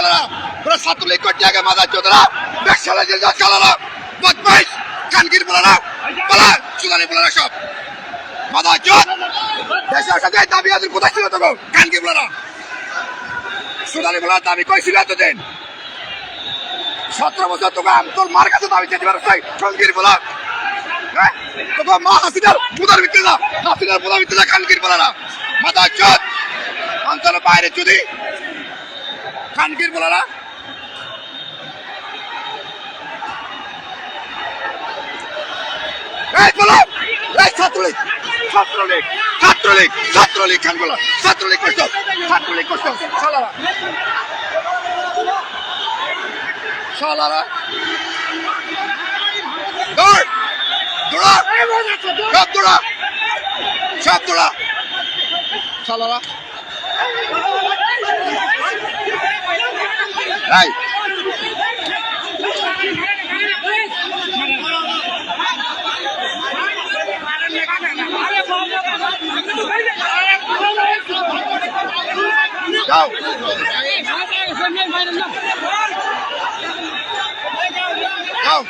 বলারা তোরা ছাত্রলীগ করতে আগে মাদার চোদরা ব্যবসালা জেল চালালা বদমাইশ কানকির বলারা বলা সুদানি বলারা সব মাদার চোদ দেশের সাথে দাবি আদির কোথায় ছিল তোকে কানকি বলারা সুদানি বলার দাবি কই ছিল এতদিন 17 বছর তোকে তোর মার কাছে দাবি চাইতে পারছ কানকির বলা তোকে মা হাসিনার মুদার ভিতরে না হাসিনার মুদার ভিতরে কানকির বলারা মাদার চোদ অঞ্চল বাইরে যদি কানকির বলারা ছাত্রলীগ ছাত্রলীগ ছাত্রলীগ ছাত্রলীগ খান বলা ছাত্রলীগ কষ্ট ছাত্রলীগ কষ্ট সালারা সালারা দৌড় দৌড়া সব দৌড়া সব দৌড়া সালারা এই যাও যাও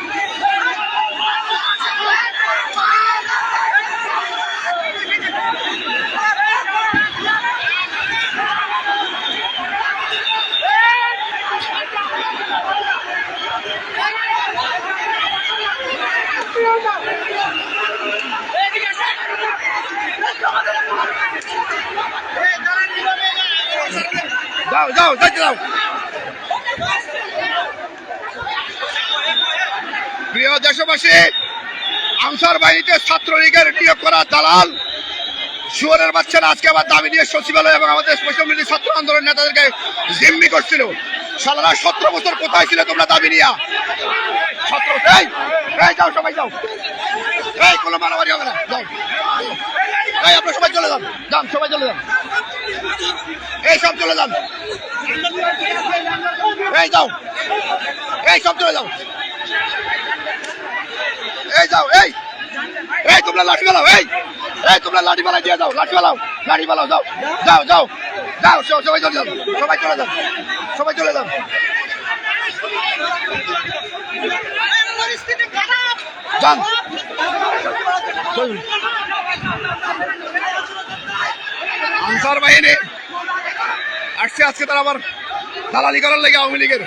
যাও যাও যাইতে যাও প্রিয় দেশবাসী আনসার বাহিনীতে ছাত্রলীগের নিয়োগ করা দালাল শুয়োরের বাচ্চারা আজকে আবার দাবি নিয়ে সচিবালয় এবং আমাদের স্পেশাল ছাত্র আন্দোলন নেতাদেরকে জিম্মি করছিল সালারা 17 বছর কোথায় ছিল তোমরা দাবি নিয়া 17 এই যাও সবাই যাও এই কোনো মারামারি হবে না যাও এই আপনারা সবাই চলে যান যান সবাই চলে যান এই সব চলে যান এই যাও এই সব চলে যাও এই যাও এই এই তোমরা লাঠি বালাও এই এই তোমরা লাঠি বালাই দিয়ে যাও লাঠি বালাও লাঠি বালাও যাও যাও যাও যাও সবাই চলে যান সবাই চলে যান সবাই চলে যান যান আনসার বাহিনী আসছে আজকে তারা আবার দালালি করার লেগে আওয়ামী লীগের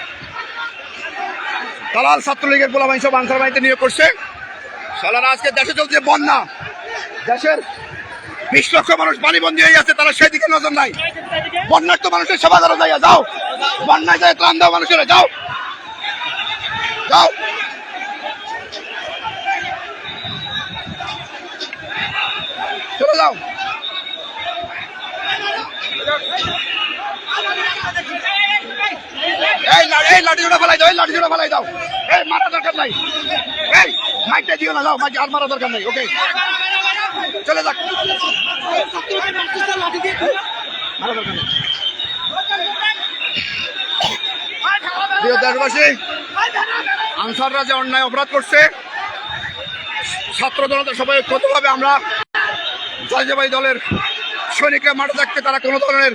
দালাল ছাত্রলীগের পোলাবাহিনী সব আনসার বাহিনীতে নিয়োগ করছে সালারা আজকে দেশে চলছে বন্যা দেশের 20 লক্ষ মানুষ পানিবন্দী হয়ে যাচ্ছে তারা সেদিকে নজর নাই বন্যার তো মানুষের সেবা করা যায় যাও বন্যায় যায় ত্রাণ দাও মানুষের যাও যাও চলে যাও এই লাঠি জোড়া ফেলাই দাও এই লাঠি জোড়া ফেলাই দাও এই মারা দরকার নাই এই মাইকটা দিও না যাও মাইক আর মারা দরকার নাই ওকে চলে যাক প্রিয় দেশবাসী আনসাররা যে অন্যায় অপরাধ করছে ছাত্র জনতা সবাই কতভাবে আমরা জাতীয়তাবাদী দলের সৈনিকরা মাঠে থাকতে তারা কোনো ধরনের